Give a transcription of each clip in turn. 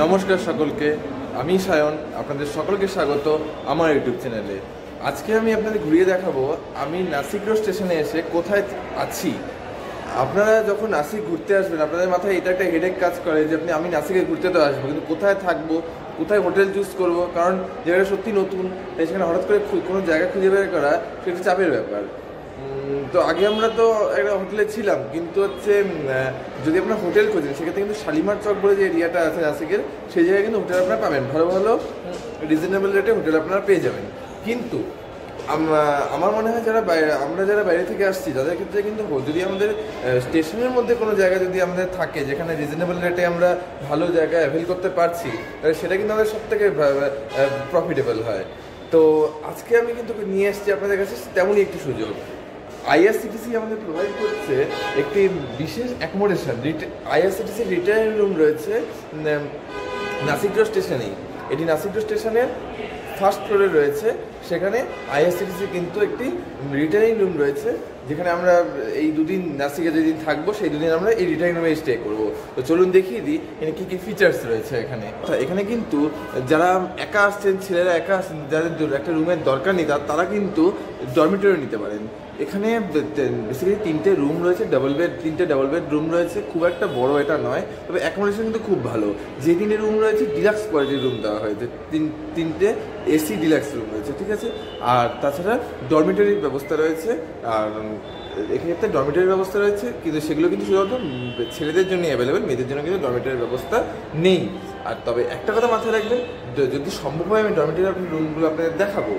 নমস্কার সকলকে, আমি সায়ন। আপনাদের সকলকে স্বাগত আমার ইউটিউব চ্যানেলে। আজকে আমি আপনাদের ঘুরিয়ে দেখাবো আমি নাসিক রোড স্টেশনে এসে কোথায় আছি। আপনারা যখন নাসিক ঘুরতে আসবেন আপনাদের মাথায় এটা একটা হেডেক কাজ করে যে আমি নাসিকে ঘুরতে তো আসবো, কিন্তু কোথায় থাকবো, কোথায় হোটেল চুজ করবো, কারণ জায়গাটা সত্যি নতুন, তাই সেখানে হঠাৎ করে কোনো জায়গা খুঁজে বের করা সেটা চাপের ব্যাপার। তো আগে আমরা তো একটা হোটেলে ছিলাম, কিন্তু যদি আপনার হোটেল খোঁজেন সেক্ষেত্রে কিন্তু শালিমার চক বলে যে এরিয়াটা আছে নাসিকের, সেই জায়গায় কিন্তু হোটেল আপনারা পাবেন, ভালো ভালো রিজনেবল রেটে হোটেল আপনারা পেয়ে যাবেন। কিন্তু আমার মনে হয় আমরা যারা বাইরে থেকে আসছি তাদের ক্ষেত্রে কিন্তু যদি আমাদের স্টেশনের মধ্যে কোনো জায়গা যদি আমাদের থাকে যেখানে রিজনেবল রেটে আমরা ভালো জায়গা অ্যাভেল করতে পারছি, তাহলে সেটা কিন্তু আমাদের সব থেকে প্রফিটেবল হয়। তো আজকে আমি কিন্তু নিয়ে এসেছি আপনাদের কাছে তেমনই একটি সুযোগ। আইআরসিটিসি আমাদের প্রোভাইড করছে একটি বিশেষ অ্যাকোমোডেশন। আইআরসিটিসি রিটায়ারিং রুম রয়েছে নাসিক রোড স্টেশনেই। এটি নাসিক রোড স্টেশনের ফার্স্ট ফ্লোরে রয়েছে। সেখানে আইআরসিটিসি কিন্তু একটি রিটায়ারিং রুম রয়েছে, যেখানে আমরা এই দুদিন নাসিকে যেদিন থাকবো সেই দুদিন আমরা এই রিটায়ারিং রুমে স্টে করবো। তো চলুন দেখিয়ে দিই এখানে কী কী ফিচার্স রয়েছে। এখানে কিন্তু যারা একা আসছেন, ছেলেরা একা আসছেন, যাদের একটা রুমের দরকার নেই, তারা কিন্তু ডরমিটরি নিতে পারেন। এখানে বেসিক্যালি তিনটে রুম রয়েছে, তিনটে ডাবল বেড রুম রয়েছে। খুব একটা বড় এটা নয়, তবে অ্যাকোমোডেশন কিন্তু খুব ভালো। যে তিনটে রুম রয়েছে ডিলাক্স কোয়ালিটির রুম দেওয়া হয়েছে, তিনটে এসি ডিলাক্স রুম রয়েছে, ঠিক আছে। আর তাছাড়া ডরমিটরির ব্যবস্থা রয়েছে। আর এক্ষেত্রে ডরমিটরির ব্যবস্থা রয়েছে, কিন্তু সেগুলো কিন্তু শুধুমাত্র ছেলেদের জন্য অ্যাভেলেবেল, মেয়েদের জন্য কিন্তু ডরমিটরির ব্যবস্থা নেই। আর তবে একটা কথা মাথায় রাখবেন, যদি সম্ভব হয় আমি ডরমিটরি রুমগুলো আপনাদের দেখাবো।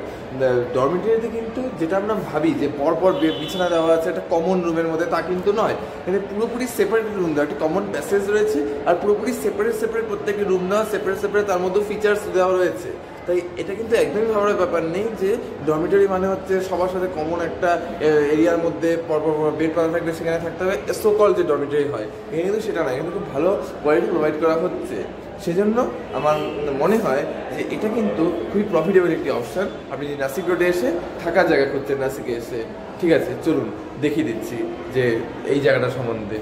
ডরমিটরিতে কিন্তু যেটা আমরা ভাবি যে পরপর বিছানা দেওয়া আছে একটা কমন রুমের মধ্যে, তা কিন্তু নয়। এখানে পুরোপুরি সেপারেট রুম দেওয়া, একটা কমন প্যাসেজ রয়েছে, আর পুরোপুরি সেপারেট প্রত্যেকটি রুম দেওয়া, সেপারেট তার মধ্যেও ফিচার্স দেওয়া রয়েছে। তাই এটা কিন্তু একদমই ভাবার ব্যাপার নেই যে ডরমিটরি মানে হচ্ছে সবার সাথে কমন একটা এরিয়ার মধ্যে পরপর বেড পাতা থাকবে, সেখানে থাকতে হবে সোকল যে ডরমিটরি হয়। এখানে কিন্তু সেটা নয়, কিন্তু খুব ভালো কোয়ালিটি প্রোভাইড করা হচ্ছে। সেজন্য আমার মনে হয় যে এটা কিন্তু খুবই প্রফিটেবল একটি অপশান। আপনি যদি নাসিক রোডে এসে থাকার জায়গা খুঁজছেন নাসিকে এসে, ঠিক আছে, চলুন দেখিয়ে দিচ্ছি যে এই জায়গাটা সম্বন্ধে।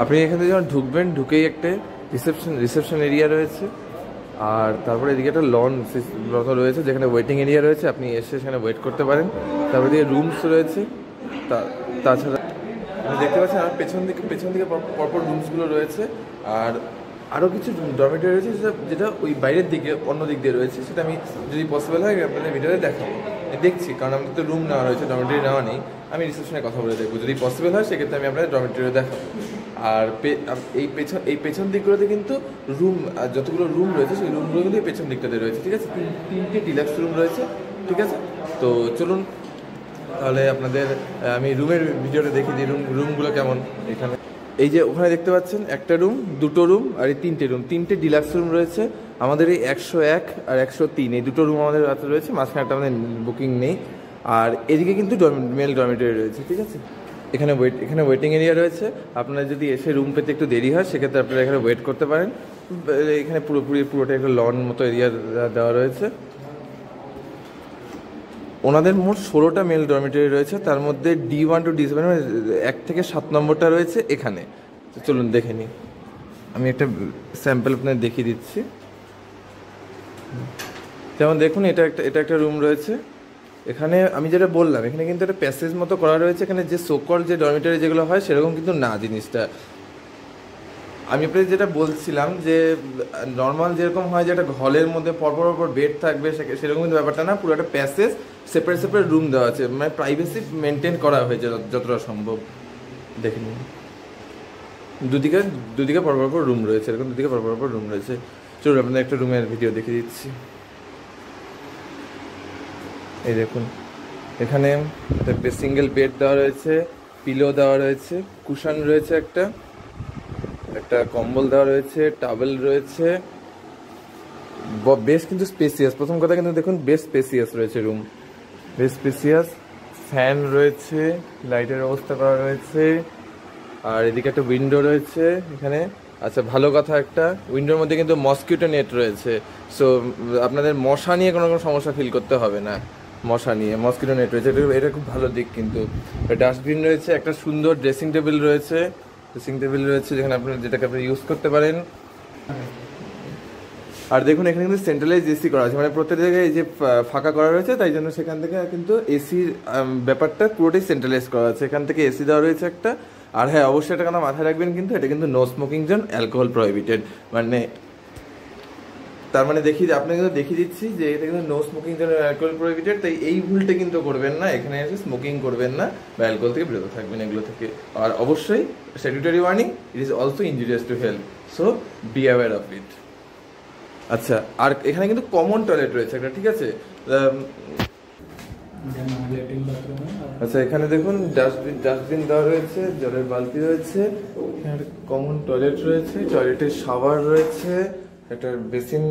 আপনি এখানে যখন ঢুকবেন, ঢুকেই একটা রিসেপশন এরিয়া রয়েছে, আর তারপরে এদিকে একটা লন রয়েছে যেখানে ওয়েটিং এরিয়া রয়েছে, আপনি এসে সেখানে ওয়েট করতে পারেন। তারপরে এদিকে রুমস রয়েছে। তাছাড়া আপনি দেখতে পাচ্ছেন আমার পেছন দিকে পরপর রুমসগুলো রয়েছে। আর আরও কিছু ডরমিটরি রয়েছে যেটা ওই বাইরের দিকে অন্য দিক দিয়ে রয়েছে, সেটা আমি যদি পসিবল হয় আপনাদের ভিডিওতে দেখাবো। দেখছি, কারণ আমাদের তো রুম নেওয়া রয়েছে, ডরমিটরি নেওয়া নেই। আমি রিসেপশনে কথা বলে দেখবো, যদি পসিবল হয় সেক্ষেত্রে আমি আপনাদের ডরমিটরিও দেখাবো। আর এই পেছন দিকগুলোতে কিন্তু রুম, যতগুলো রুম রয়েছে সেই রুমগুলো কিন্তু পেছন দিকটাতে রয়েছে, ঠিক আছে। তিনটে ডিলাক্স রুম রয়েছে, ঠিক আছে। তো চলুন তাহলে আপনাদের আমি রুমের ভিডিওটা দেখিয়ে দিই রুমগুলো কেমন। এখানে এই যে ওখানে দেখতে পাচ্ছেন একটা রুম, দুটো রুম, আর এই তিনটে ডিলাক্স রুম রয়েছে। আমাদের এই 101 আর 103 এই দুটো রুম আমাদের হাতে রয়েছে, মাঝখানে একটা আমাদের বুকিং নেই। আর এদিকে কিন্তু মেল ডরমিটরি রয়েছে, ঠিক আছে। এখানে ওয়েটিং এরিয়া রয়েছে। আপনারা যদি এসে রুম পেতে একটু দেরি হয় সেক্ষেত্রে আপনারা এখানে ওয়েট করতে পারেন। এখানে পুরোটা একটা লন মতো এরিয়া দেওয়া রয়েছে। ওনাদের মোট 16টা মেল ডরমিটরি রয়েছে, তার মধ্যে D1 to D7 1 থেকে 7 নম্বরটা রয়েছে এখানে। তো চলুন দেখে নিই, আমি একটা স্যাম্পল আপনাদের দেখিয়ে দিচ্ছি। যেমন দেখুন, এটা একটা রুম রয়েছে। এখানে আমি যেটা বললাম, এখানে কিন্তু একটা প্যাসেজ মতো করা রয়েছে। এখানে যে সোকল যে ডরমিটরি যেগুলো হয় সেরকম কিন্তু না জিনিসটা। আমি আপনাদের যেটা বলছিলাম যে নর্মাল যেরকম হয় যে একটা হলের মধ্যে পরপর বেড থাকবে, সেরকম কিন্তু ব্যাপারটা না। পুরো একটা প্যাসেজ, সেপারেট রুম দেওয়া আছে, মানে প্রাইভেসি মেনটেন করা হয়েছে যতটা সম্ভব। দেখে নিন, দুদিকে পরপর রুম রয়েছে, এরকম দুদিকে পরপর রুম রয়েছে। চলুন আপনাদের একটা রুমের ভিডিও দেখিয়ে দিচ্ছি। এই দেখুন, এখানে সিঙ্গেল বেড দেওয়া রয়েছে, পিলো দেওয়া রয়েছে, কুশন রয়েছে, একটা কম্বল দেওয়া রয়েছে, টাওয়েল রয়েছে। বেশ কিন্তু স্পেসিয়াস। প্রথম কথা কিন্তু দেখুন, বেশ স্পেসিয়াস রয়েছে রুম, বেশ স্পেসিয়াস। ফ্যান রয়েছে, লাইটের ব্যবস্থা করা রয়েছে। আর এদিকে একটা উইন্ডো রয়েছে এখানে, আচ্ছা, ভালো কথা একটা, উইন্ডোর মধ্যে কিন্তু মসকিউটো নেট রয়েছে। সো আপনাদের মশা নিয়ে কোনো সমস্যা ফিল করতে হবে না। মশা নিয়ে মসকিউটো নেট রয়েছে, এটা খুব ভালো দিক। কিন্তু ডাস্টবিন রয়েছে, একটা সুন্দর ড্রেসিং টেবিল রয়েছে, যেখানে যেটাকে আপনি ইউজ করতে পারেন। আর দেখুন এখানে কিন্তু সেন্ট্রালাইজ এসি করা আছে, মানে প্রত্যেক জায়গায় এই যে ফাঁকা করা রয়েছে, তাই জন্য সেখান থেকে কিন্তু এসির ব্যাপারটা পুরোটাই সেন্ট্রালাইজ করা আছে। এখান থেকে এসি দেওয়া রয়েছে একটা। আর হ্যাঁ, অবশ্যই একটা কথা মাথায় রাখবেন, কিন্তু এটা কিন্তু no smoking zone, alcohol prohibited. মানে তার মানে আপনাকে কিন্তু দেখিয়ে দিচ্ছি যে এটা কিন্তু no smoking zone, alcohol prohibited. তাই এই ভুলটা কিন্তু করবেন না, এখানে এসে স্মোকিং করবেন না বা অ্যালকোহল থেকে বিরত থাকবেন এগুলো থেকে। আর অবশ্যই statutory warning, it is also injurious to health, so be aware of it. আচ্ছা, আর এখানে কিন্তু কমন টয়লেট রয়েছে একটা, ঠিক আছে। আচ্ছা, এখানে দেখুন ডাস্টবিন দেওয়া রয়েছে, জলের বালতি রয়েছে, কমন টয়লেট রয়েছে, টয়লেটের শাওয়ার রয়েছে, একটা বেসিন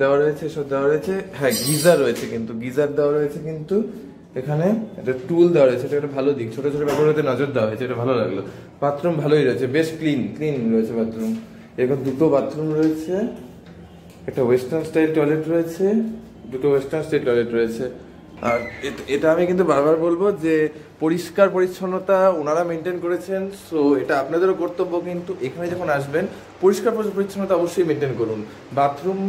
দেওয়া রয়েছে, সব দেওয়া রয়েছে। হ্যাঁ, গিজার রয়েছে, কিন্তু গিজার দেওয়া রয়েছে, কিন্তু এখানে একটা টুল দেওয়া রয়েছে, এটা একটা ভালো দিক। ছোট ছোট ব্যাপারগুলোতে নজর দেওয়া হয়েছে, এটা ভালো লাগলো। বাথরুম ভালোই রয়েছে, বেশ ক্লিন রয়েছে বাথরুম। এরকম দুটো বাথরুম রয়েছে, একটা ওয়েস্টার্ন স্টাইল টয়লেট রয়েছে, দুটো ওয়েস্টার্ন স্টাইল টয়লেট রয়েছে। আর এটা আমি কিন্তু বারবার বলবো যে পরিষ্কার পরিচ্ছন্নতা ওনারা মেনটেন করেছেন, সো এটা আপনাদেরও কর্তব্য। কিন্তু এখানে যখন আসবেন, পরিষ্কার পরিচ্ছন্নতা অবশ্যই মেনটেন করুন। বাথরুম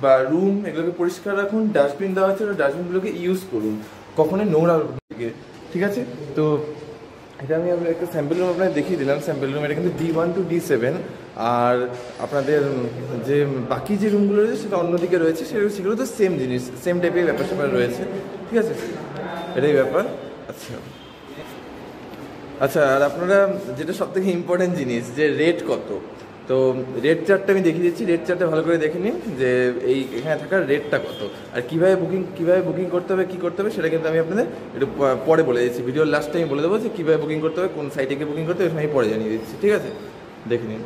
বা রুম এগুলোকে পরিষ্কার রাখুন। ডাস্টবিন দেওয়া আছে, ডাস্টবিনগুলোকে ইউজ করুন, কখনোই নোংরা দিকে, ঠিক আছে। তো এটা আমি একটা স্যাম্পল রুম আপনাকে দেখিয়ে দিলাম। স্যাম্পল রুম এটা কিন্তু D1 to D7। আর আপনাদের যে বাকি যে রুমগুলো রয়েছে সেটা অন্যদিকে রয়েছে, সেগুলো তো সেম জিনিস, সেম টাইপের ব্যাপার স্যাপার রয়েছে, ঠিক আছে। এটাই ব্যাপার। আচ্ছা আচ্ছা, আর আপনারা যেটা সব থেকে ইম্পর্টেন্ট জিনিস, যে রেট কত, তো রেট চার্টটা আমি দেখিয়ে দিচ্ছি। রেট চার্টটা ভালো করে দেখে নিন যে এখানে থাকার রেটটা কত, আর কীভাবে বুকিং করতে হবে, কী করতে হবে, সেটা কিন্তু আমি আপনাদের একটু পরে বলে দিচ্ছি। ভিডিওর লাস্টে আমি বলে দেবো যে কীভাবে বুকিং করতে হবে, কোন সাইটে গিয়ে বুকিং করতে হবে, আমি পরে জানিয়ে দিচ্ছি, ঠিক আছে। দেখে নিন।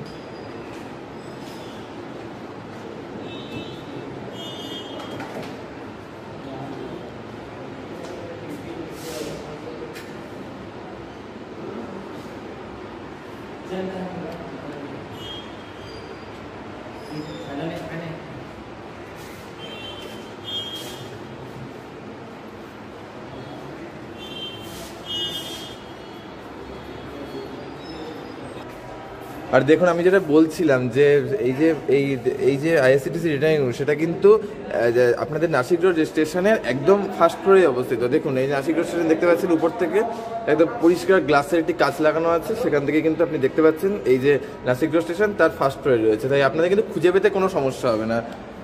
আর দেখুন আমি যেটা বলছিলাম যে এই যে আইআরসিটিসি রিটার্নিং রুম, সেটা কিন্তু আপনাদের নাসিক রোড স্টেশনের একদম ফার্স্ট ফ্লোরে অবস্থিত। দেখুন এই নাসিক রোড স্টেশন দেখতে পাচ্ছেন, উপর থেকে একদম পরিষ্কার গ্লাসের একটি কাঁচ লাগানো আছে, সেখান থেকে কিন্তু আপনি দেখতে পাচ্ছেন এই যে নাসিক রোড স্টেশন তার ফার্স্ট ফ্লোরে রয়েছে। তাই আপনাদের কিন্তু খুঁজে পেতে কোনো সমস্যা হবে না।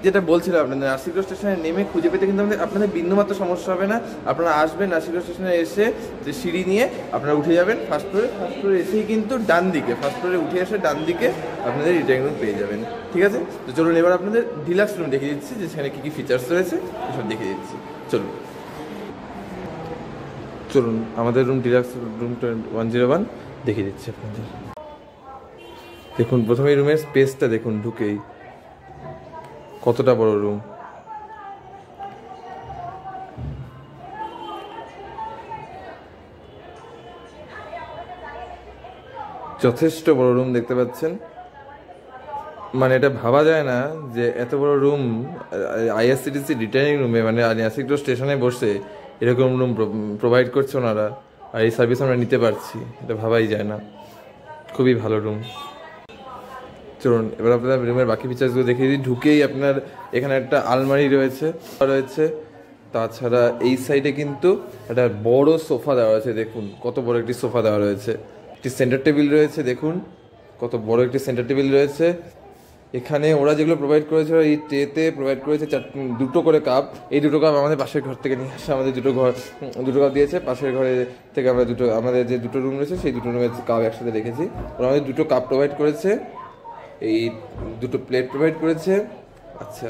যেটা বলছিলাম আপনাদের, নাসিক রোড স্টেশনে নেমে খুঁজে পেতে কিন্তু আপনাদের বিন্দুমাত্র সমস্যা হবে না। আপনারা আসবেন নাসিক রোড স্টেশনে, এসে যে সিঁড়ি নিয়ে আপনারা উঠে যাবেন ফার্স্ট ফ্লোরে এসেই কিন্তু ডান দিকে, ফার্স্ট ফ্লোরে উঠে এসে ডান দিকে আপনাদের রিটার্নিং রুম পেয়ে যাবেন, ঠিক আছে। তো চলুন এবার আপনাদের ডিলাক্স রুম দেখিয়ে দিচ্ছি, যে সেখানে কী কী ফিচার্স রয়েছে এসব দেখিয়ে দিচ্ছি। চলুন আমাদের রুম ডিলাক্স রুম 101 দেখিয়ে দিচ্ছি আপনাদের। দেখুন প্রথমে রুমের স্পেসটা দেখুন, ঢুকেই কতটা বড় রুম। যথেষ্ট বড় রুম দেখতে পাচ্ছেন, মানে এটা ভাবা যায় না যে এত বড় রুম আইআরসিটিসি রিটার্নিং রুমে, মানে নাসিক রোড স্টেশনে বসে এরকম রুম প্রোভাইড করছে ওনারা, আর এই সার্ভিস আমরা নিতে পারছি, এটা ভাবাই যায় না। খুবই ভালো রুম। চলুন এবার আপনার রুমের বাকি ফিচার্সগুলো দেখিয়ে দিই। ঢুকেই আপনার এখানে একটা আলমারি রয়েছে, তাছাড়া এই সাইডে কিন্তু একটা বড় সোফা দেওয়া রয়েছে। দেখুন কত বড় একটি সোফা দেওয়া রয়েছে। একটি সেন্টার টেবিল রয়েছে, দেখুন কত বড় একটি সেন্টার টেবিল রয়েছে। এখানে ওরা যেগুলো প্রোভাইড করেছে, এই ট্রেতে প্রোভাইড করেছে দুটো করে কাপ। এই দুটো কাপ আমাদের পাশের ঘর থেকে নিয়ে আসে, আমাদের দুটো কাপ দিয়েছে। পাশের ঘরে থেকে আমরা আমাদের যে দুটো রুম রয়েছে সেই দুটো রুমের কাপ একসাথে রেখেছি। ওরা আমাদের দুটো কাপ প্রোভাইড করেছে, এই দুটো প্লেট প্রোভাইড করেছে। আচ্ছা,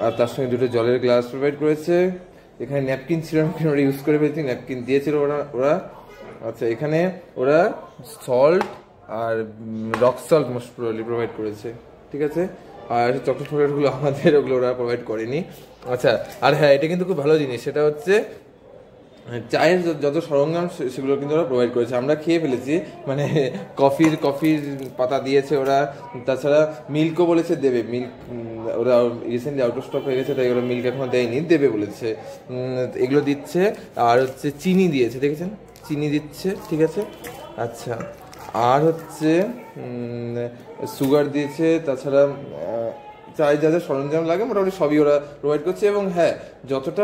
আর তার সঙ্গে দুটো জলের গ্লাস প্রোভাইড করেছে। এখানে ন্যাপকিন ছিল, ওরা ইউজ করে ফেলছি, ন্যাপকিন দিয়েছিল ওরা। আচ্ছা, এখানে ওরা সল্ট আর rock salt most probably provide করেছে, ঠিক আছে। আর চকলেট ফকলেটগুলো আমাদের ওগুলো ওরা প্রোভাইড করেনি। আচ্ছা, আর হ্যাঁ এটা কিন্তু খুব ভালো জিনিস, সেটা হচ্ছে চায়ের যত সরঞ্জাম সেগুলো কিন্তু ওরা প্রোভাইড করেছে, আমরা খেয়ে ফেলেছি। মানে কফির পাতা দিয়েছে ওরা, তাছাড়া মিল্কও বলেছে দেবে। মিল্ক ওরা রিসেন্টলি আউট অফ স্টক হয়ে গেছে, তাই ওরা মিল্ক এখনো দেয়নি, দেবে বলেছে। এগুলো দিচ্ছে। আর হচ্ছে চিনি দিয়েছে, দেখেছেন চিনি দিচ্ছে, ঠিক আছে। আচ্ছা, আর হচ্ছে সুগার দিয়েছে, তাছাড়া চাই যা যা সরঞ্জাম লাগে মোটামুটি সবই ওরা প্রোভাইড করছে। এবং হ্যাঁ, যতটা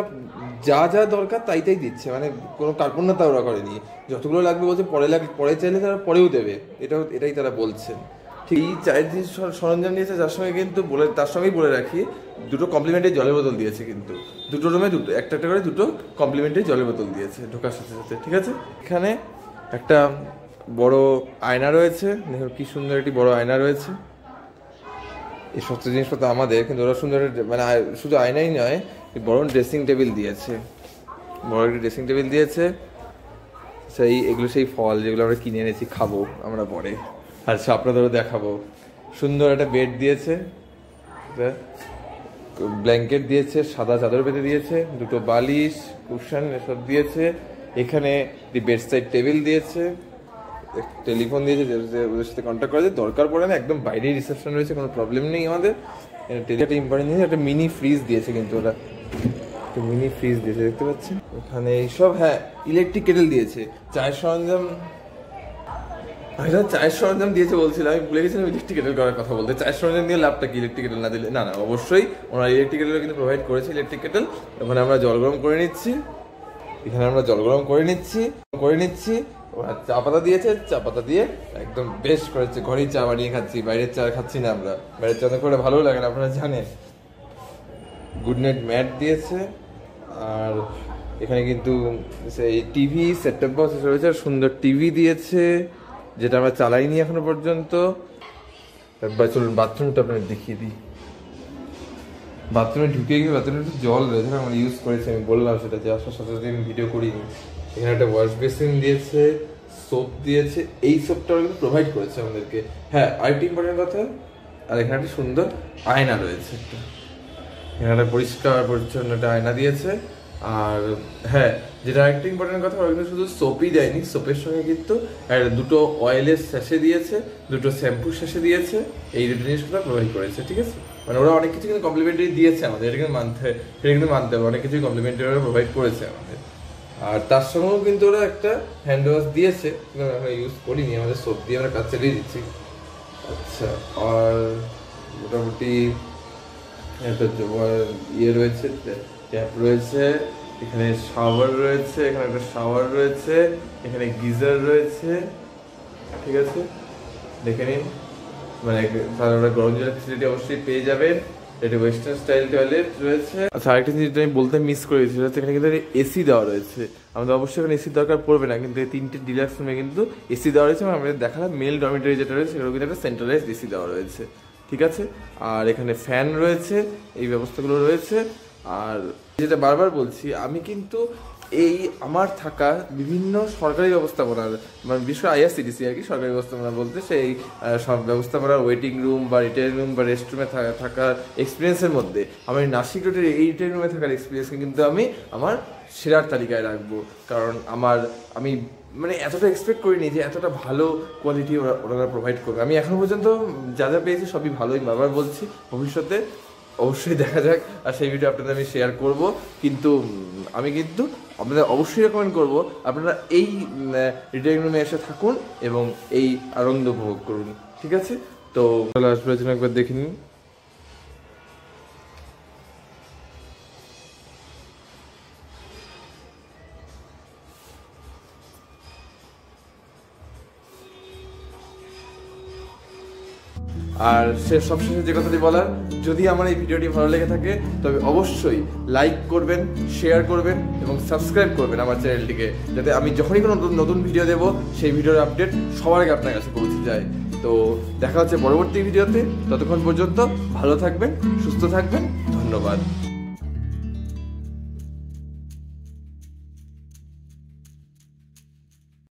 যা যা দরকার তাই দিচ্ছে, মানে কোনো কার্পণ্যতা ওরা করেনি। যতগুলো লাগবে বলছে পরে চাইলে তারা পরেও দেবে, এটাই তারা বলছেন। ঠিক এই চায়ের যে সরঞ্জাম দিয়েছে, তার সঙ্গে কিন্তু তার সঙ্গেই বলে রাখি, দুটো কমপ্লিমেন্টারি জলের বোতল দিয়েছে। কিন্তু দুটো রুমে একটা করে দুটো কমপ্লিমেন্টারি জলের বোতল দিয়েছে ঢোকার সাথে সাথে, ঠিক আছে। এখানে একটা বড় আয়না রয়েছে, দেখুন কি সুন্দর একটি বড় আয়না রয়েছে। এই সমস্ত জিনিসপত্র আমাদের, কিন্তু ওরা সুন্দর, মানে শুধু আয়নাই নয়, বড় ড্রেসিং টেবিল দিয়েছে, বড় একটি ড্রেসিং টেবিল দিয়েছে। এগুলো সেই ফল যেগুলো আমরা কিনে এনেছি, খাবো আমরা পরে। আচ্ছা, আপনাদেরও দেখাবো। সুন্দর একটা বেড দিয়েছে, ব্ল্যাঙ্কেট দিয়েছে, সাদা চাদর পেতে দিয়েছে, দুটো বালিশ, কুশন এসব দিয়েছে। এখানে বেড সাইড টেবিল দিয়েছে, টেলিফোন দিয়েছে, ওদের সাথে কন্ট্যাক্ট করা যায়, দরকার পড়ে না, একদম বাইরেই রিসেপশন রয়েছে, কোনো প্রবলেম নেই আমাদের। একটা ইম্পর্টেন্ট জিনিস, একটা মিনি ফ্রিজ দিয়েছে, কিন্তু ওরা একটা মিনি ফ্রিজ দিয়েছে, দেখতে পাচ্ছেন এখানে এইসব। হ্যাঁ, ইলেকট্রিক কেটেল দিয়েছে। চায়ের সরঞ্জাম, চায়ের সরঞ্জাম দিয়েছে বলছিলাম, আমি ভুলে গেছিলাম ইলেকট্রিক কেটেল করার কথা বলতে। চায়ের সরঞ্জাম দিয়ে লাভটা কি, ইলেকট্রিক কেটেল না দিলে? না, অবশ্যই ওনারা ইলেকট্রিক কেটেল কিন্তু প্রোভাইড করেছে। ইলেকট্রিক কেটেল, ওখানে আমরা জল গরম করে নিচ্ছি, করে নিচ্ছি। চা পাতা দিয়েছে, চা পাতা দিয়ে একদম বেশ করেছে, ঘরেই চা বানিয়ে খাচ্ছি, বাইরের চা খাচ্ছি না আমরা, বাইরের চা করে ভালো লাগে না, আপনারা জানেন। গুড নাইট ম্যাট দিয়েছে। আর এখানে কিন্তু সেই টিভি সেট টপ বক্স রয়েছে, আর সুন্দর টিভি দিয়েছে, যেটা আমরা চালাইনি এখনো পর্যন্ত। তারপর চলুন বাথরুমটা আপনাদের দেখিয়ে দিই। বাথরুমে ঢুকে গিয়ে বাথরুমে একটু জল রয়েছে, আমরা ইউজ করেছি, আমি বললাম সেটা, যে আসার সাথে সাথে আমি ভিডিও করিনি। এখানে একটা ওয়াশ বেসিন দিয়েছে, সোপ দিয়েছে, এই সোপটাও কিন্তু প্রোভাইড করেছে আমাদেরকে। হ্যাঁ, আরেকটি ইম্পর্টেন্ট কথা, আর এখানে একটা সুন্দর আয়না রয়েছে, এখানে একটা পরিষ্কার পরিচ্ছন্ন একটা আয়না দিয়েছে। আর হ্যাঁ, যেটা আরেকটা ইম্পর্টেন্ট কথা, ওরা কিন্তু শুধু সোপই দেয়নি, সোপের সঙ্গে কিন্তু দুটো অয়েলের স্যাশে দিয়েছে, দুটো শ্যাম্পুর স্যাশে দিয়েছে, এই দুটো জিনিসগুলো প্রোভাইড করেছে, ঠিক আছে। মানে ওরা অনেক কিছু কিন্তু কমপ্লিমেন্টারি দিয়েছে আমাদের, এটা কিন্তু মানতে হবে, অনেক কিছুই কমপ্লিমেন্টারি ওরা প্রোভাইড করেছে আমাদের। আর তার সঙ্গেও কিন্তু ওরা একটা হ্যান্ড ওয়াশ দিয়েছে, আমরা ইউজ করিনি, আমাদের সোপ দিয়ে আমরা কাজ চালিয়ে দিচ্ছি। আচ্ছা, আর মোটামুটি একটা ইয়ে রয়েছে, ট্যাপ রয়েছে, এখানে শাওয়ার রয়েছে, এখানে একটা শাওয়ার রয়েছে, এখানে গিজার রয়েছে, ঠিক আছে, দেখে নিন। মানে ওরা গরম জলের ফেসিলিটি অবশ্যই পেয়ে যাবেন। এটা ওয়েস্টার্ন স্টাইল টয়লেট রয়েছে। আচ্ছা, আরেকটা জিনিস আমি বলতে মিস করে দিয়েছি, এখানে কিন্তু এসি দেওয়া রয়েছে। আমাদের অবশ্যই এখানে এসির দরকার পড়বে না, কিন্তু এই 3টে ডিলাক্স রুমে কিন্তু এসি দেওয়া রয়েছে। আমাদের দেখালাম মেল ডরমিটরি যেটা রয়েছে, সেগুলো কিন্তু একটা সেন্ট্রালাইজড এসি দেওয়া রয়েছে, ঠিক আছে। আর এখানে ফ্যান রয়েছে, এই ব্যবস্থাগুলো রয়েছে। আর যেটা বারবার বলছি, আমি কিন্তু এই আমার থাকা বিভিন্ন সরকারি ব্যবস্থাপনার, মানে বিশেষ করে আইআরসিটিসি আর কি, সরকারি ব্যবস্থাপনা বলতে সেই সব ব্যবস্থাপনার ওয়েটিং রুম বা রিটেল রুম বা রেস্টরুমে থাকার এক্সপিরিয়েন্সের মধ্যে আমি নাসিক রোডের এই রিটেল রুমে থাকার এক্সপিরিয়েন্সকে কিন্তু আমি আমার সেরার তালিকায় রাখবো। কারণ আমি মানে এতটা এক্সপেক্ট করিনি যে এতটা ভালো কোয়ালিটি ওরা প্রোভাইড করবে। আমি এখনো পর্যন্ত যা যা পেয়েছি সবই ভালোই, বারবার বলছি, ভবিষ্যতে অবশ্যই দেখা যাক, আর সেই ভিডিও আপনাদের আমি শেয়ার করব। কিন্তু আমি কিন্তু আপনাদের অবশ্যই রেকমেন্ড করব আপনারা এই রিটেল রুমে এসে থাকুন এবং এই আনন্দ উপভোগ করুন, ঠিক আছে। তো আসবার জন্য একবার দেখে নিন। আর সবশেষে যে কথাটি বলার, যদি আমার এই ভিডিওটি ভালো লেগে থাকে তবে অবশ্যই লাইক করবেন, শেয়ার করবেন এবং সাবস্ক্রাইব করবেন আমার চ্যানেলটিকে, যাতে আমি যখনই কোনো নতুন ভিডিও দেবো সেই ভিডিওর আপডেট সবার আগে আপনার কাছে পৌঁছে যায়। তো দেখা হচ্ছে পরবর্তী ভিডিওতে, ততক্ষণ পর্যন্ত ভালো থাকবেন, সুস্থ থাকবেন, ধন্যবাদ।